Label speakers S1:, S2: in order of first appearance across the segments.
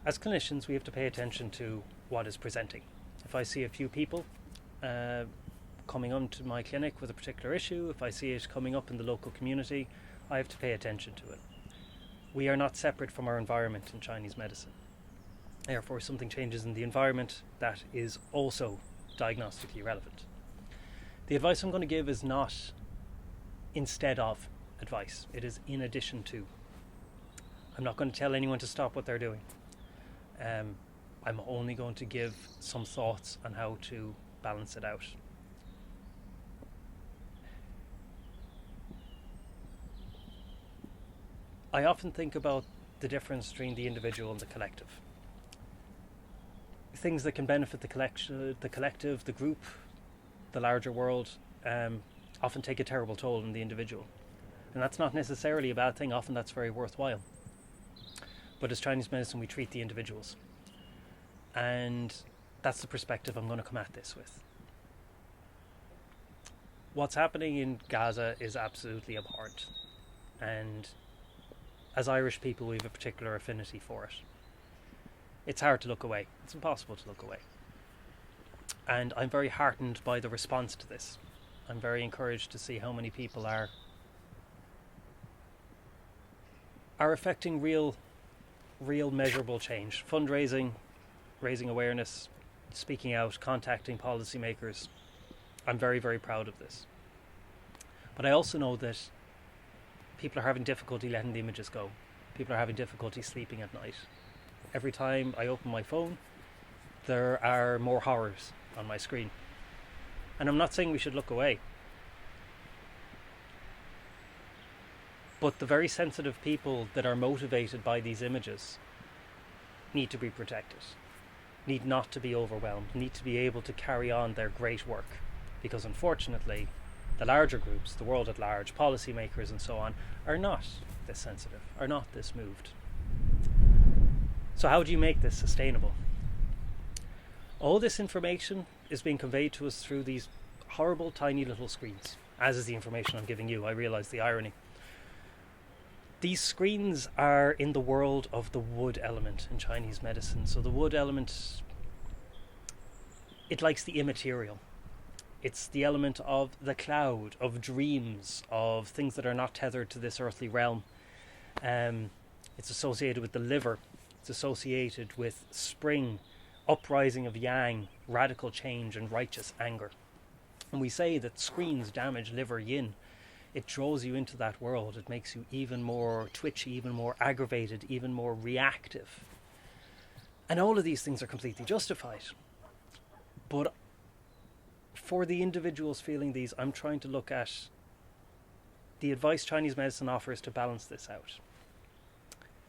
S1: as clinicians, we have to pay attention to what is presenting. If I see a few people coming onto my clinic with a particular issue, if I see it coming up in the local community, I have to pay attention to it. We are not separate from our environment in Chinese medicine. Therefore, if something changes in the environment, that is also diagnostically relevant. The advice I'm going to give is not instead of advice. It is in addition to. I'm not going to tell anyone to stop what they're doing. I'm only going to give some thoughts on how to balance it out. I often think about the difference between the individual and the collective. Things that can benefit the collective, the group, the larger world, often take a terrible toll on the individual. And that's not necessarily a bad thing. Often that's very worthwhile. But as Chinese medicine, we treat the individuals. And that's the perspective I'm going to come at this with. What's happening in Gaza is absolutely abhorrent. And as Irish people, we have a particular affinity for it. It's hard to look away. It's impossible to look away. And I'm very heartened by the response to this. I'm very encouraged to see how many people are affecting real measurable change. Fundraising, raising awareness, speaking out, contacting policymakers. I'm very, very proud of this. But I also know that people are having difficulty letting the images go. People are having difficulty sleeping at night. Every time I open my phone, there are more horrors on my screen. And I'm not saying we should look away. But the very sensitive people that are motivated by these images need to be protected, need not to be overwhelmed, need to be able to carry on their great work. Because unfortunately, the larger groups, the world at large, policymakers and so on, are not this sensitive, are not this moved. So how do you make this sustainable? All this information is being conveyed to us through these horrible tiny little screens, as is the information I'm giving you. I realise the irony. These screens are in the world of the wood element in Chinese medicine. So the wood element, it likes the immaterial. It's the element of the cloud, of dreams, of things that are not tethered to this earthly realm. It's associated with the liver. It's associated with spring, uprising of yang, radical change and righteous anger. And we say that screens damage liver yin. It draws you into that world. It makes you even more twitchy, even more aggravated, even more reactive. And all of these things are completely justified. But for the individuals feeling these, I'm trying to look at the advice Chinese medicine offers to balance this out.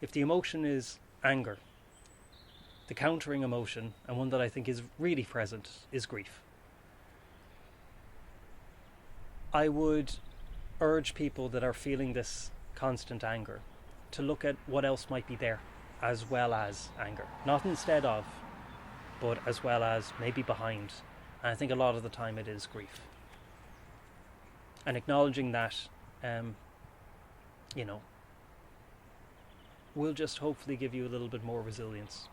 S1: If the emotion is anger, the countering emotion, and one that I think is really present, is grief. I would urge people that are feeling this constant anger to look at what else might be there as well as anger. Not instead of, but as well as, maybe behind. And I think a lot of the time it is grief. And acknowledging that, will just hopefully give you a little bit more resilience.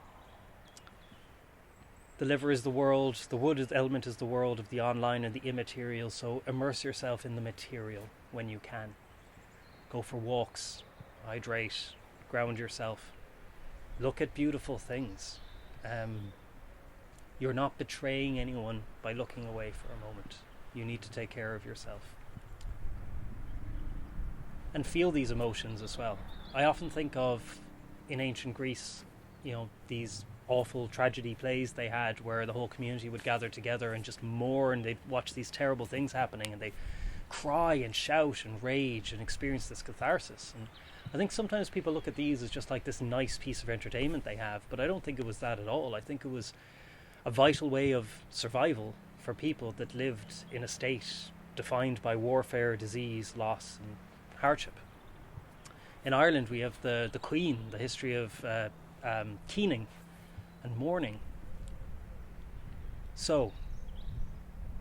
S1: The liver is the world, the wood element is the world of the online and the immaterial, so immerse yourself in the material when you can. Go for walks, hydrate, ground yourself. Look at beautiful things. You're not betraying anyone by looking away for a moment. You need to take care of yourself. And feel these emotions as well. I often think of, in ancient Greece, these awful tragedy plays they had where the whole community would gather together and just mourn. They'd watch these terrible things happening and they'd cry and shout and rage and experience this catharsis. And I think sometimes people look at these as just like this nice piece of entertainment they have, but I don't think it was that at all. I think it was a vital way of survival for people that lived in a state defined by warfare, disease, loss and hardship. In Ireland we have the Queen, the history of keening and mourning. So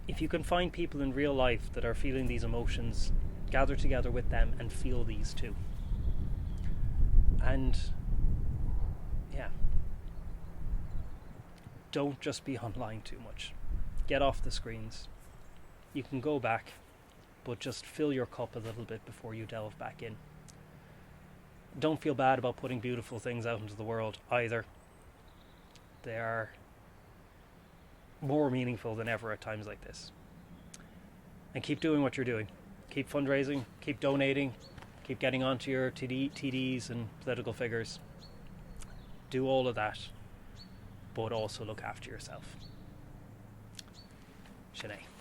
S1: if you can find people in real life that are feeling these emotions, gather together with them and feel these too. And don't just be online too much. Get off the screens. You can go back, but just fill your cup a little bit before you delve back in. Don't feel bad about putting beautiful things out into the world either. They are more meaningful than ever at times like this. And keep doing what you're doing. Keep fundraising, keep donating, keep getting onto your TDs and political figures. Do all of that, but also look after yourself. Sinead.